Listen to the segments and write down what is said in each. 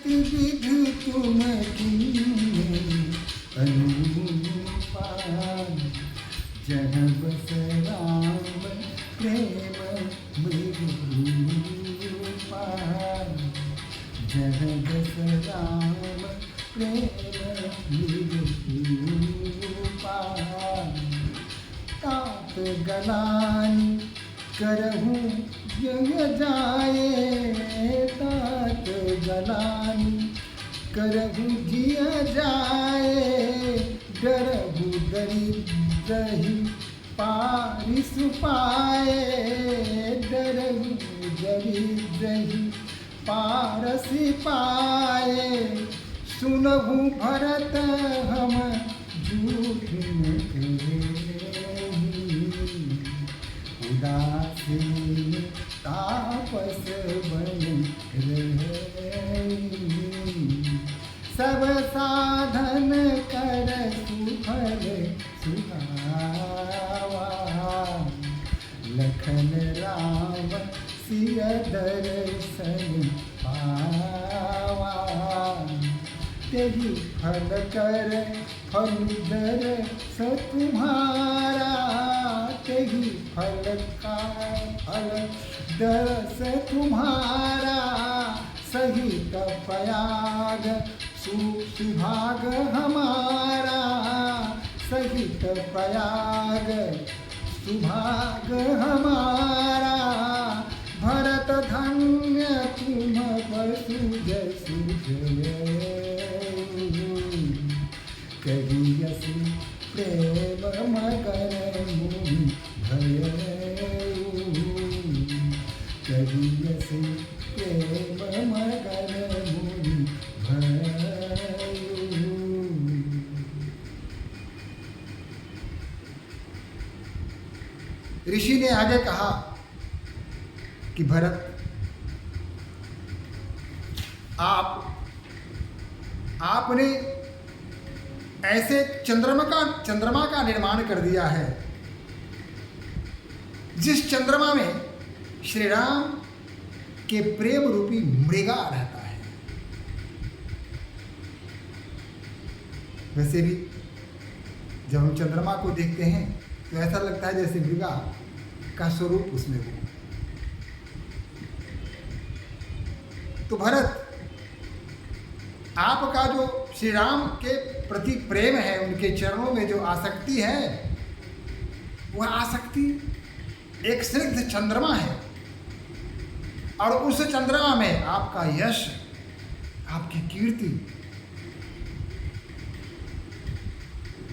गति विधि तुम कीन्हे अनुरूपा। जहाँ बस राम प्रेम मृग रूपा। जहाँ बस राम प्रेम मृग रूपा। तात गलानी करहूँ यह जाए। तात गलानी करहूँ जिया जाए। डरहूँ दरिद्रहि पारिस पाए। डरहूँ दरिद्रहि पारस पाए। सुनहूँ भरत हम झूठ न कहे। उदासीन तापस बन रहे। सब साधन कर सुफल सुहावा। लखन राम सिय दर्शन पावा। तेहि फल कर फलुदर स तुम्हारा। तेहि फल का फल दरस तुम्हारा। सहित प्रयाग सुभाग हमारा। सहित प्रयाग सुभाग हमारा। भरत धन्य तुम पशु जसु कहियसि प्रेम मगन मुनि भयउ। कहियसि प्रेम मगन मुनि भयउ। ऋषि ने आगे कहा कि भरत, आपने ऐसे चंद्रमा का निर्माण कर दिया है जिस चंद्रमा में श्री राम के प्रेम रूपी मृगा रहता है। वैसे भी जब हम चंद्रमा को देखते हैं तो ऐसा लगता है जैसे मृगा का स्वरूप उसमें हो। तो भरत, आपका जो श्री राम के प्रति प्रेम है, उनके चरणों में जो आसक्ति है, वह आसक्ति एक स्निग्ध चंद्रमा है। और उस चंद्रमा में आपका यश, आपकी कीर्ति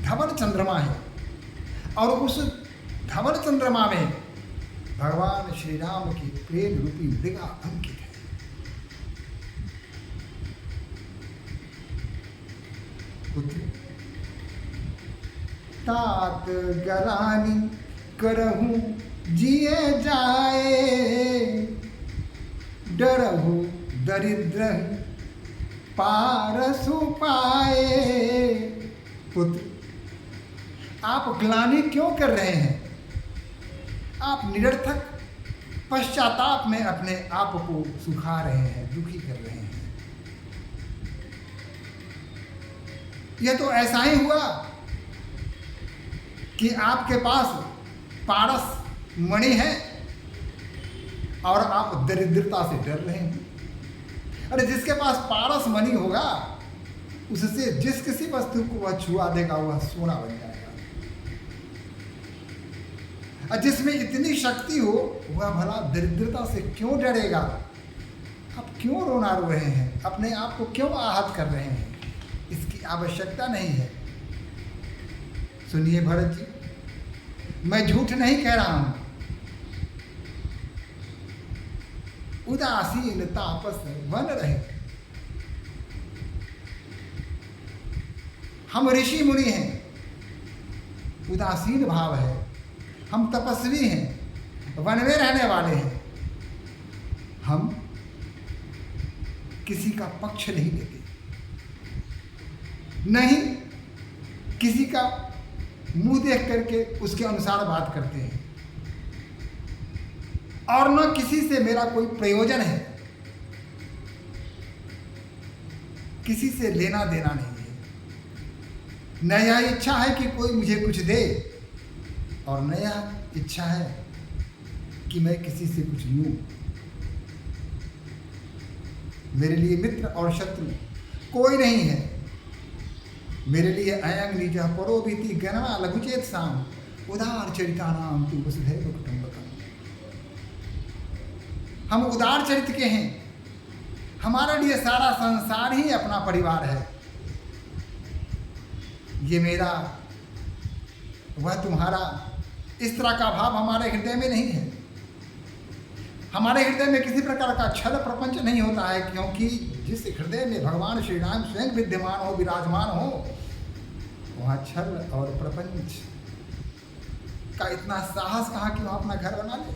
धवल चंद्रमा है। और उस धवल चंद्रमा में भगवान श्री राम की प्रेम रूपी मृगा अंकित है। पुत्र, तात गलानी करहूँ जिए जाए। डरहूँ दरिद्र पारसु पाए। पुत्र, आप ग्लानि क्यों कर रहे हैं? आप निरर्थक पश्चाताप में अपने आप को सुखा रहे हैं, दुखी कर रहे हैं। यह तो ऐसा ही हुआ कि आपके पास पारस मणि है और आप दरिद्रता से डर रहे हैं। अरे जिसके पास पारस मणि होगा, उससे जिस किसी वस्तु को वह छुआ देगा वह सोना बन जाएगा। और जिसमें इतनी शक्ति हो वह भला दरिद्रता से क्यों डरेगा? आप क्यों रोना रो रहे हैं? अपने आप को क्यों आहत कर रहे हैं? इसकी आवश्यकता नहीं है। सुनिए भरत जी, मैं झूठ नहीं कह रहा हूं। उदासीन तापस वन रहे। हम ऋषि मुनि हैं, उदासीन भाव है। हम तपस्वी हैं, वन में रहने वाले हैं। हम किसी का पक्ष नहीं लेते, नहीं किसी का मुंह देख करके उसके अनुसार बात करते हैं, और न किसी से मेरा कोई प्रयोजन है। किसी से लेना देना नहीं है। न यह इच्छा है कि कोई मुझे कुछ दे, और न यह इच्छा है कि मैं किसी से कुछ लूं। मेरे लिए मित्र और शत्रु कोई नहीं है। मेरे लिए अयंग निज परोभीति गणना लघुचेत साम उदार चरिता नाम तू वसुधैव कुटुंबकम। हम उदार चरित्र के हैं। हमारे लिए सारा संसार ही अपना परिवार है। ये मेरा, वह तुम्हारा, इस तरह का भाव हमारे हृदय में नहीं है। हमारे हृदय में किसी प्रकार का छल प्रपंच नहीं होता है, क्योंकि जिस हृदय में भगवान श्री राम स्वयं विद्यमान हो, विराजमान हो, वहाँ छल और प्रपंच का इतना साहस कहाँ कि वहाँ अपना घर बना ले।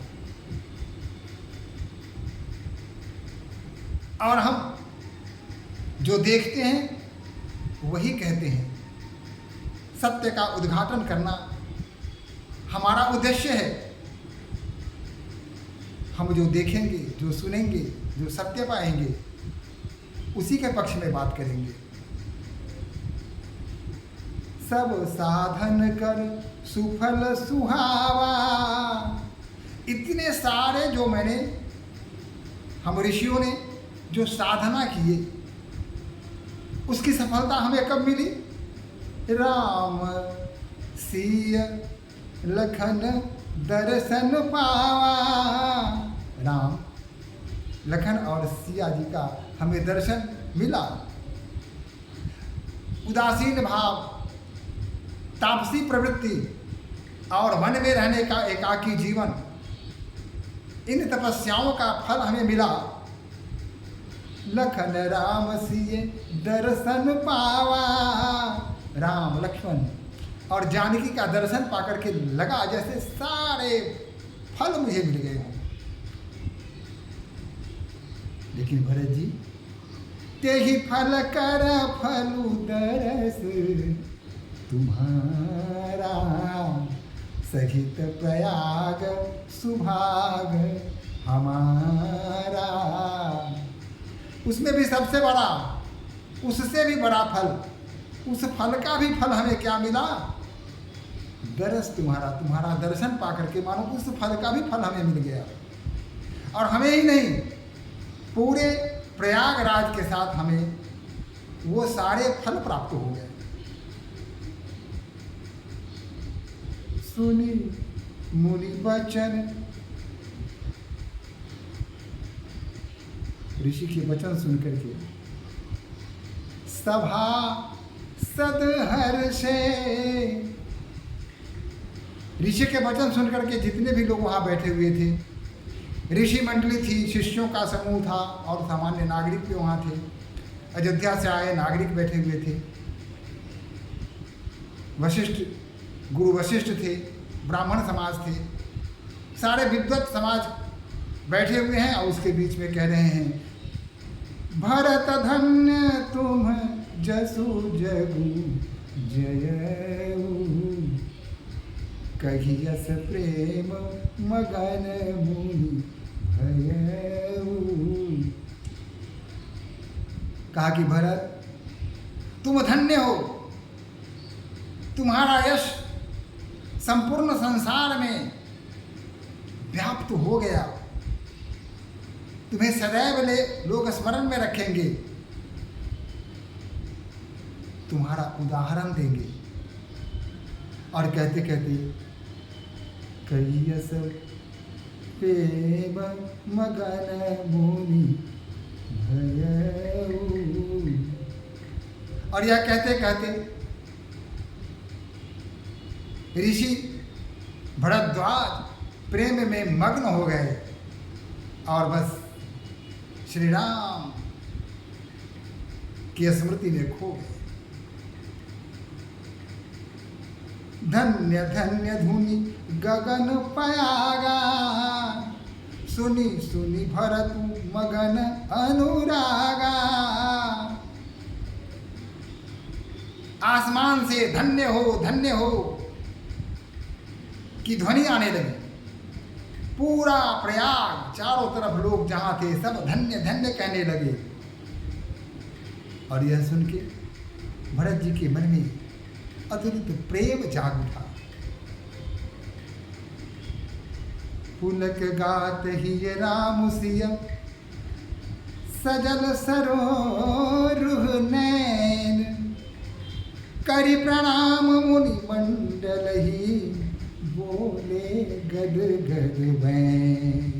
और हम जो देखते हैं वही कहते हैं। सत्य का उद्घाटन करना हमारा उद्देश्य है। हम जो देखेंगे, जो सुनेंगे, जो सत्य पाएंगे, उसी के पक्ष में बात करेंगे। सब साधन कर सुफल सुहावा। इतने सारे जो हम ऋषियों ने जो साधना किए, उसकी सफलता हमें कब मिली? राम सिय लखन दर्शन पावा। राम, लखन और सिया जी का हमें दर्शन मिला। उदासीन भाव, तापसी प्रवृत्ति और वन में रहने का एकाकी जीवन, इन तपस्याओं का फल हमें मिला। लखन राम सिए दर्शन पावा। राम, लक्ष्मण और जानकी का दर्शन पाकर के लगा जैसे सारे फल मुझे मिल गए हों। लेकिन भरत जी, ते ही फल कर फलु दरस तुम्हारा, सहित प्रयाग सुभाग हमारा। उसमें भी सबसे बड़ा, उससे भी बड़ा फल, उस फल का भी फल हमें क्या मिला? दरस तुम्हारा, तुम्हारा दर्शन पाकर के मानो उस फल का भी फल हमें मिल गया। और हमें ही नहीं, पूरे प्रयागराज के साथ हमें वो सारे फल प्राप्त हो गए। सुनी मुनि वचन, ऋषि के वचन सुनकर के सभा सदहर्षे। ऋषि के वचन सुनकर के जितने भी लोग वहां बैठे हुए थे, ऋषि मंडली थी, शिष्यों का समूह था और सामान्य नागरिक भी वहाँ थे। अयोध्या से आए नागरिक बैठे हुए थे। वशिष्ठ, गुरु वशिष्ठ थे, ब्राह्मण समाज थे, सारे विद्वत समाज बैठे हुए हैं। और उसके बीच में कह रहे हैं, भरत धन्य तुम जसु जगु जयऊ, कहियस प्रेम मगन मुनि भयऊ। कहा कि भरत, तुम धन्य हो, तुम्हारा यश संपूर्ण संसार में व्याप्त हो गया। तुम्हें सदैव लोग स्मरण में रखेंगे, तुम्हारा उदाहरण देंगे। और कहते कहते कहियस प्रेम मगन मुनि भयऊ। और यह कहते कहते ऋषि भरद्वाज प्रेम में मग्न हो गए और बस श्री राम की स्मृति में खो गए। धन्य धन्य धुनि गगन पयागा, सुनी सुनी भरत मगन अनुरागा। आसमान से धन्य हो की ध्वनि आने लगी। पूरा प्रयाग, चारों तरफ लोग जहां थे सब धन्य धन्य कहने लगे। और यह सुन के भरत जी के मन में अतुलित प्रेम जाग उठा। पुलक गात ही राम सिय सजल सरोरुह नैन, करि प्रणाम मुनि मंडल ही बोले गद गद बैन।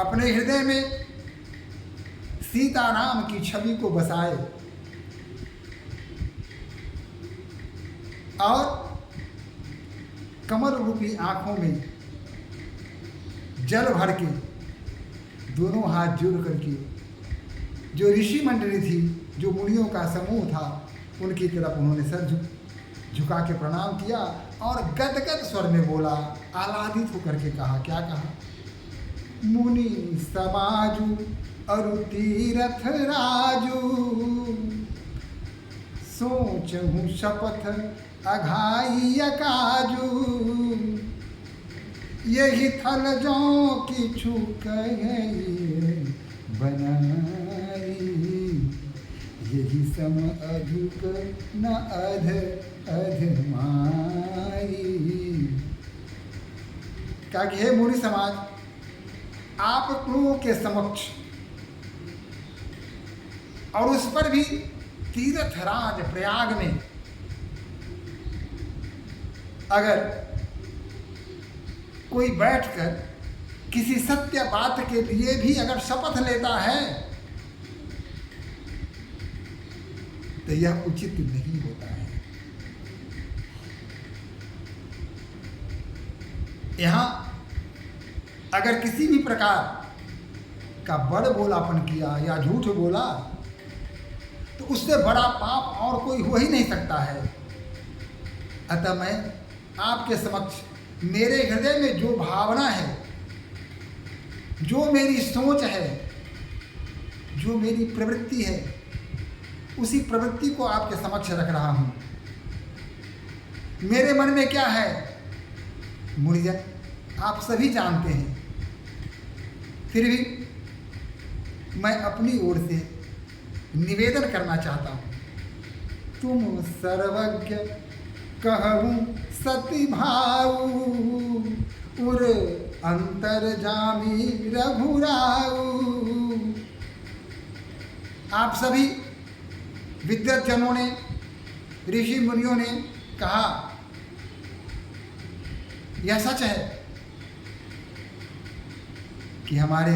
अपने हृदय में सीताराम की छवि को बसाए और कमल रूपी आंखों में जल भर के दोनों हाथ जोड़ करके जो ऋषि मंडली थी, जो मुनियों का समूह था, उनकी तरफ उन्होंने सर झुका के प्रणाम किया और गदगद स्वर में बोला, आह्लादित होकर के कहा, क्या कहा? मुनि समाजु अरु तीरथ राजू, सोचहु शपथ अघाई काजू, यही थल जो किछु कही बनाई, यही सम अधुक न अध अधमाई। क्या कि हे मुनि समाज, आप लोगों के समक्ष और उस पर भी तीर्थराज प्रयाग में अगर कोई बैठकर किसी सत्य बात के लिए भी अगर शपथ लेता है तो यह उचित नहीं होता है। यहां अगर किसी भी प्रकार का बड़ बोलापन किया या झूठ बोला तो उससे बड़ा पाप और कोई हो ही नहीं सकता है। अतः मैं आपके समक्ष मेरे हृदय में जो भावना है, जो मेरी सोच है, जो मेरी प्रवृत्ति है, उसी प्रवृत्ति को आपके समक्ष रख रहा हूं। मेरे मन में क्या है मुनिजन आप सभी जानते हैं, फिर भी मैं अपनी ओर से निवेदन करना चाहता हूं। तुम सर्वज्ञ कहूं सती भाऊ, उर अंतर्जामी रघुराऊ। आप सभी विद्वत जनों ने, ऋषि मुनियों ने कहा, यह सच है कि हमारे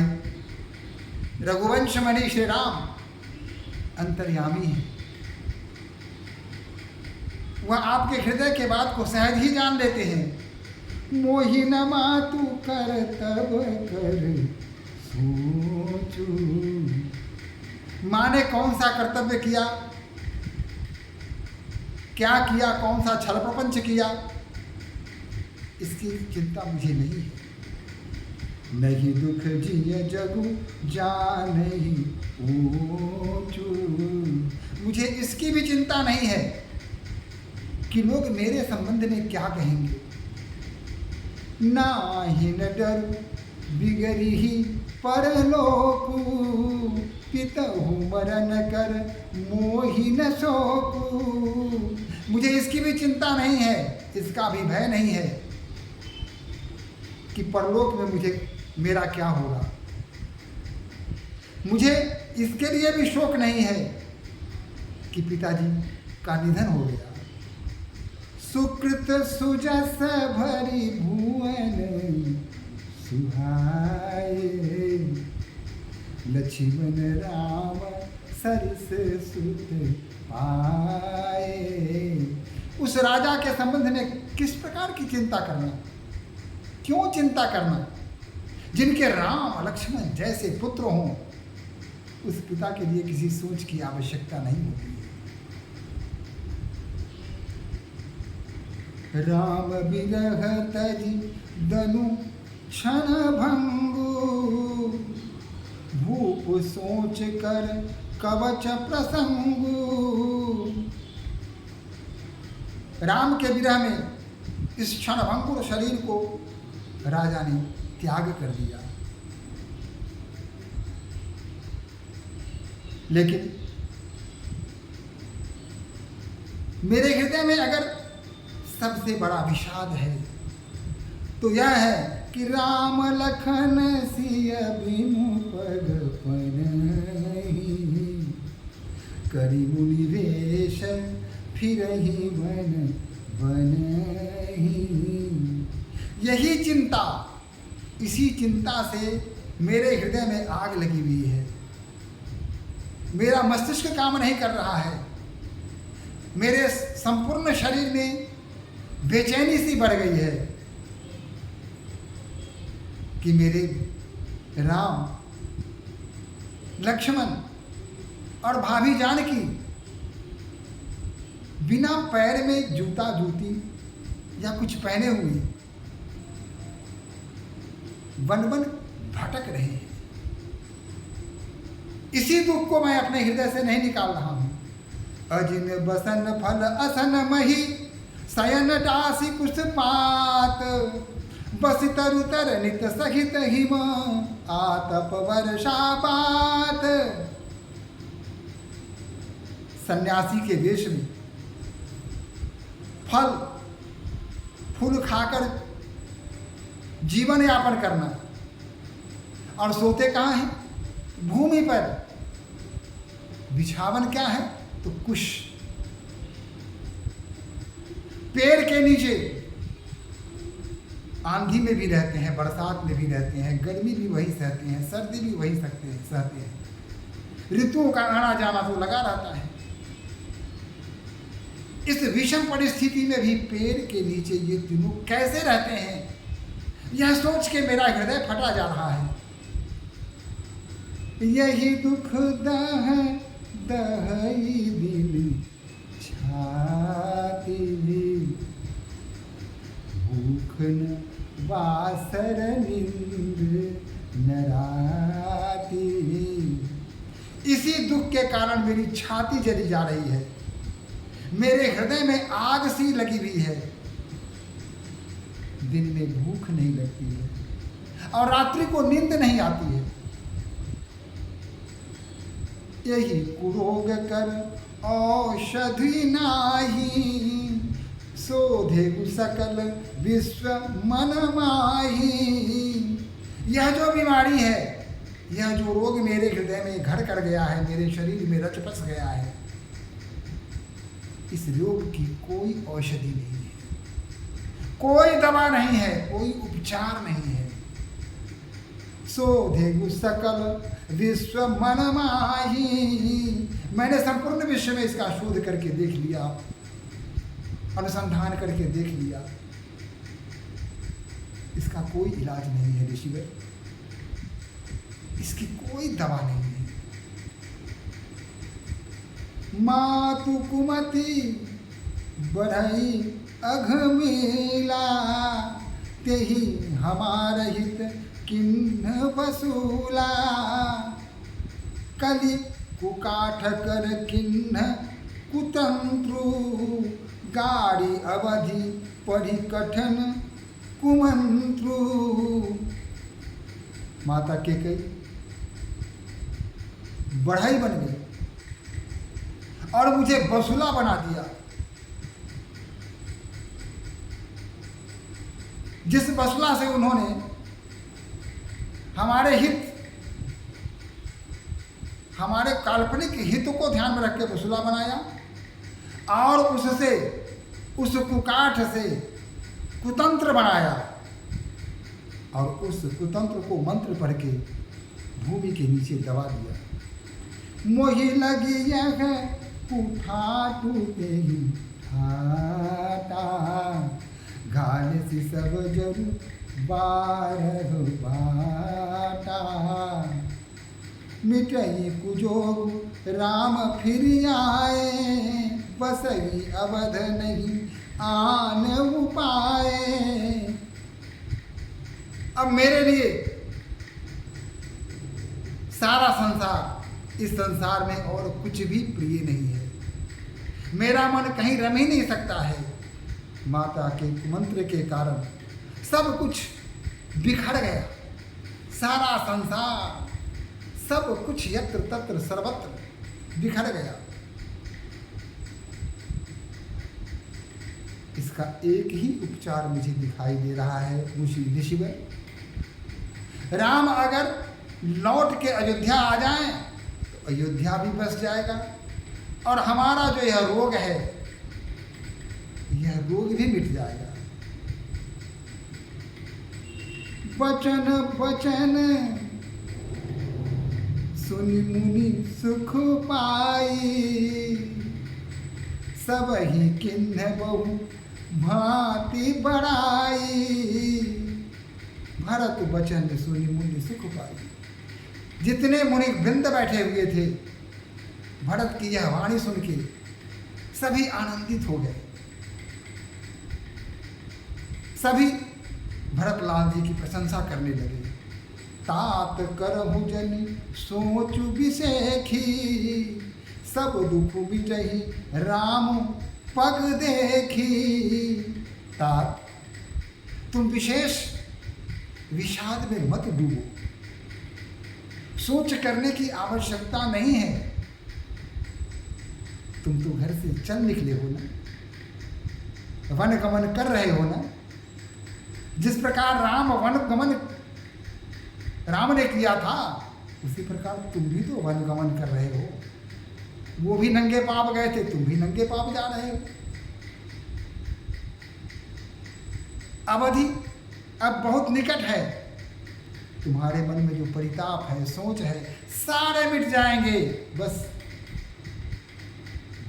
रघुवंश मणि श्री राम अंतर्यामी हैं। वह आपके हृदय के बात को सहज ही जान लेते हैं। मोहि न मातु कर तब कर सोचू। माँ ने कौन सा कर्तव्य किया, क्या किया, कौन सा छल प्रपंच किया, इसकी चिंता मुझे नहीं है। नहीं दुख जिय जगु जानहि ऊंचू। मुझे इसकी भी चिंता नहीं है कि लोग मेरे संबंध में क्या कहेंगे। नाहि न डरु बिगरी ही परलोकु, पितहु मरन कर मोहि न शोकु। मुझे इसकी भी चिंता नहीं है, इसका भी भय नहीं है कि परलोक में मुझे मेरा क्या होगा। मुझे इसके लिए भी शोक नहीं है कि पिताजी का निधन हो गया। सुकृत सुजस भरी भुवन सुहाए, लक्ष्मण राम सरस सुत पाए। उस राजा के संबंध में किस प्रकार की चिंता करना, क्यों चिंता करना, जिनके राम लक्ष्मण जैसे पुत्र हों, उस पिता के लिए किसी सोच की आवश्यकता नहीं होती है। राम बिरह तजि दनु क्षण भंगु, भूप सोच कर कवच प्रसंगु। राम के विरह में इस क्षण भंगुर शरीर को राजा ने त्याग कर दिया। लेकिन मेरे हृदय में अगर सबसे बड़ा विषाद है तो यह है कि राम लखन सिय बिनु पग पनहि, करि मुनि वेश फिरहि वन बनहि। यही चिंता, इसी चिंता से मेरे हृदय में आग लगी हुई है। मेरा मस्तिष्क काम नहीं कर रहा है, मेरे संपूर्ण शरीर में बेचैनी सी बढ़ गई है कि मेरे राम, लक्ष्मण और भाभी जानकी बिना पैर में जूता जूती या कुछ पहने हुए वन वन भटक रहे हैं। इसी दुख को मैं अपने हृदय से नहीं निकाल रहा हूं। अजिन बसन फल असन मही, शयन डासी कुछ पात, बस तरुतर नित सहित हिम, आतप वर्षापात। सन्यासी के वेश में फल फूल खाकर जीवन यापन करना, और सोते कहाँ हैं? भूमि पर। बिछावन क्या है? तो कुश। पेड़ के नीचे आंधी में भी रहते हैं, बरसात में भी रहते हैं, गर्मी भी वही सहते हैं, सर्दी भी वही सहते हैं। ऋतुओं का आना जाना तो लगा रहता है। इस विषम परिस्थिति में भी पेड़ के नीचे ये तीनों कैसे रहते हैं, यह सोच के मेरा हृदय फटा जा रहा है। यही दुख दह दहई दिल छाती, भूख न वासर नींद नराती। इसी दुख के कारण मेरी छाती जली जा रही है, मेरे हृदय में आग सी लगी हुई है। दिन में भूख नहीं लगती है और रात्रि को नींद नहीं आती है। यही कुरोग कर औषधि नाही, शोधे सकल विश्व मन माही। यह जो बीमारी है, यह जो रोग मेरे हृदय में घर कर गया है, मेरे शरीर में रच बस गया है, इस रोग की कोई औषधि नहीं है, कोई दवा नहीं है, कोई उपचार नहीं है। शोधे सकल विश्व मन माही। मैंने संपूर्ण विश्व में इसका शोध करके देख लिया, अनुसंधान करके देख लिया, इसका कोई इलाज नहीं है ऋषिवर, इसकी कोई दवा नहीं है। मातु कुमति बढ़ई अघमेला, तेहि हमार हित किन्ह वसूला। कलि कुकाठ कर किन्ह कुतंत्रु, गाड़ी अवधि पढ़ी कठन कुमंत्रु। माता केकई बढ़ई बन गई और मुझे वसूला बना दिया। जिस वसूला से उन्होंने हमारे हित, हमारे काल्पनिक हित को ध्यान में रख के वसूला बनाया, और उससे, उस कुकाठ से कुतंत्र बनाया, और उस कुतंत्र को मंत्र पढ़ के भूमि के नीचे दबा दिया। मोहि लगी यह कुठा टूटे ही ठाटा, घाल सी सब जरू बारह बाटा। मिटई कुजोग राम फिर आए, बसई अवध नहीं आन उपाए। अब मेरे लिए सारा संसार, इस संसार में और कुछ भी प्रिय नहीं है। मेरा मन कहीं रम ही नहीं सकता है। माता के मंत्र के कारण सब कुछ बिखर गया, सारा संसार, सब कुछ यत्र तत्र सर्वत्र बिखर गया। इसका एक ही उपचार मुझे दिखाई दे रहा है ऋषिवर। राम अगर लौट के अयोध्या आ जाएं तो अयोध्या भी बस जाएगा और हमारा जो यह रोग है, यह रोग भी मिट जाएगा। बचन बचन सुनि मुनि सुख पाई, सब ही किन्ह बहु भांति बड़ाई। भरत बचन सुनि मुनि सुख पाई। जितने मुनि वृंद बैठे हुए थे, भरत की यह वाणी सुन के सभी आनंदित हो गए। सभी भरतलाल जी की प्रशंसा करने लगे। तात करहु जनि सोचु विसेखी, सब दुख बिटहि राम पग देखी। तात, तुम विशेष विषाद में मत डूबो। सोच करने की आवश्यकता नहीं है। तुम तो घर से चल निकले हो ना, वन गमन कर रहे हो ना। जिस प्रकार राम ने किया था, उसी प्रकार तुम भी तो वन गमन कर रहे हो। वो भी नंगे पाप गए थे, तुम भी नंगे पाप जा रहे हो। अवधि अब बहुत निकट है। तुम्हारे मन में जो परिताप है, सोच है, सारे मिट जाएंगे। बस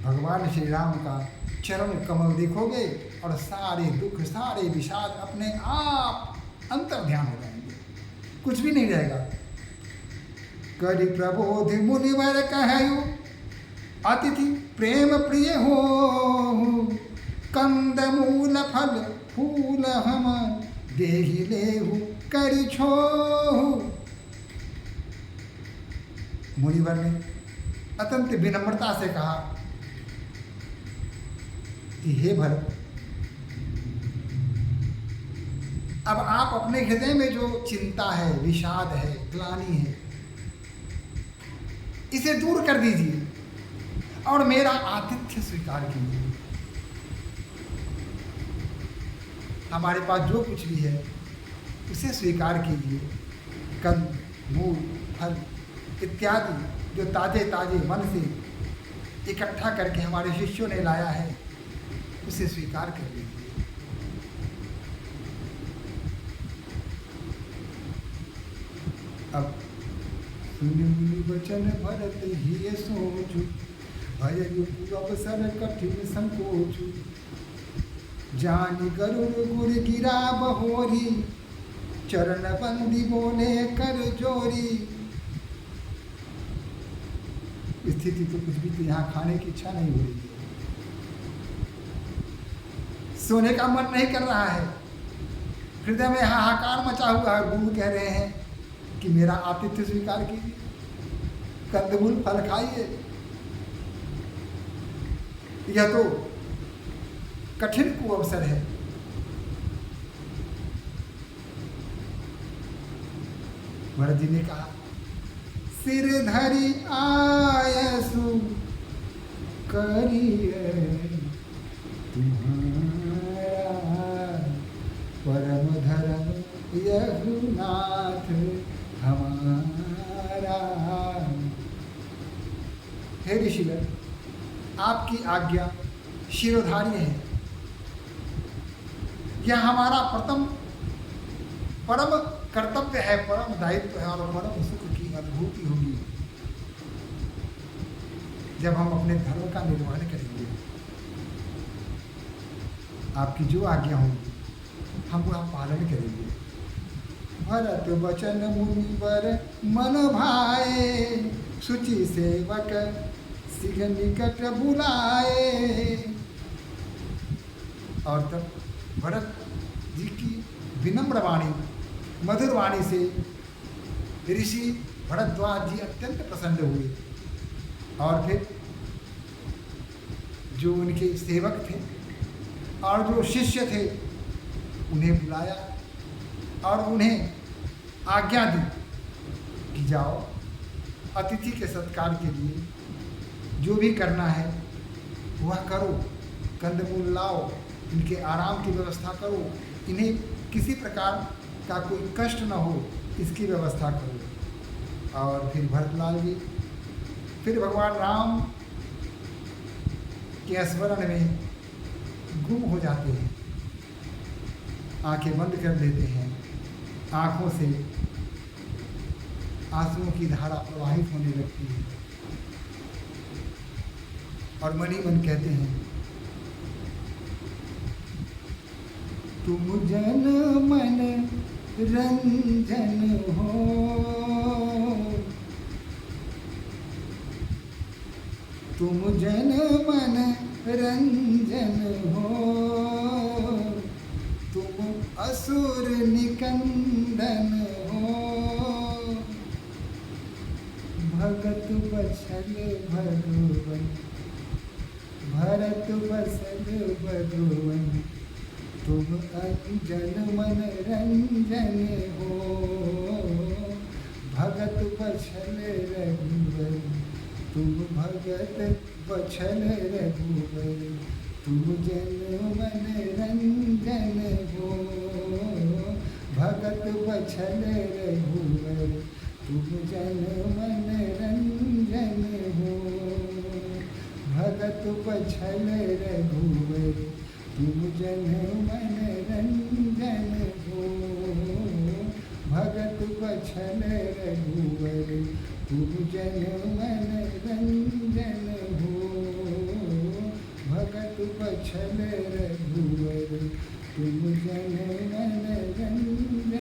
भगवान श्री राम का चरण कमल देखोगे और सारे दुख, सारे विषाद अपने आप अंतर ध्यान हो जाएंगे। कुछ भी नहीं रहेगा। करि प्रबोध मुनिवर कहु, अतिथि प्रेम प्रिय हो। कंद मूल फल फूल हम देहि लेहु करि छोहु। मुनिवर ने अत्यंत विनम्रता से कहा कि हे भरत, अब आप अपने हृदय में जो चिंता है, विषाद है, ग्लानि है, इसे दूर कर दीजिए और मेरा आतिथ्य स्वीकार कीजिए। हमारे पास जो कुछ भी है उसे स्वीकार कीजिए। कंद, मूल, फल इत्यादि जो ताजे ताजे वन से इकट्ठा करके हमारे शिष्यों ने लाया है, उसे स्वीकार कर लीजिए। अब सुनि मुनि वचन भरत ही सोचु, भय अवसर कठिन संकोचु। जानि गरुड़ गुर गिरा बहोरी, चरण बंदी बोले कर जोरी। स्थिति तो कुछ भी तो यहाँ खाने की इच्छा नहीं हो रही है, सोने का मन नहीं कर रहा है, हृदय में हाहाकार मचा हुआ है। गुरु कह रहे हैं कि मेरा आतिथ्य स्वीकार कीजिए, कंदमूल फल खाइए। यह तो कठिन कुअवसर है। भरत जी ने कहा, सिर धरि आयसु करिए तुम्हारा, परम धर्म यहुनाथ हमारा। हे ऋषिवर, आपकी आज्ञा शिरोधार्य है। यह हमारा परम कर्तव्य है, परम दायित्व है और परम सुख की अनुभूति होगी जब हम अपने धर्म का निर्वहन करेंगे। आपकी जो आज्ञा होगी हम वह पालन करेंगे। भरत वचन मुनिवर मन भाए, सुचि सेवक सिंह निकट बुलाए। और तब भरत जी की विनम्र वाणी, मधुर वाणी से ऋषि भरद्वाज जी अत्यंत प्रसन्न हुए और फिर जो उनके सेवक थे और जो शिष्य थे उन्हें बुलाया और उन्हें आज्ञा दी कि जाओ अतिथि के सत्कार के लिए जो भी करना है वह करो, कंदमूल लाओ, इनके आराम की व्यवस्था करो, इन्हें किसी प्रकार का कोई कष्ट न हो इसकी व्यवस्था करो। और फिर भरतलाल जी फिर भगवान राम के स्मरण में गुम हो जाते हैं, आंखें बंद कर देते हैं, आँखों से आंसुओं की धारा प्रवाहित होने लगती है और मन ही मन कहते हैं, तुम जन मन रंजन हो, तुम जन मन रंजन हो, तुम असुर निकंदन हो, भगत बछल भगवन, भरत बसल भगवन, तुम अंजन मन रंजन हो, भगत बछल रघुवर, तुम भगत बछल रघुवर, तुम जन मन रंजन हो, भगत बछल रघुवर, तुम जन मन रंजन हो, भगत बछल रघुवर, तुम जन मन रंजन हो, भगत बछल रघुवर, तुम जन मन रंजन हो, भगत बछल रघुवर, तुम जन मन रंजन।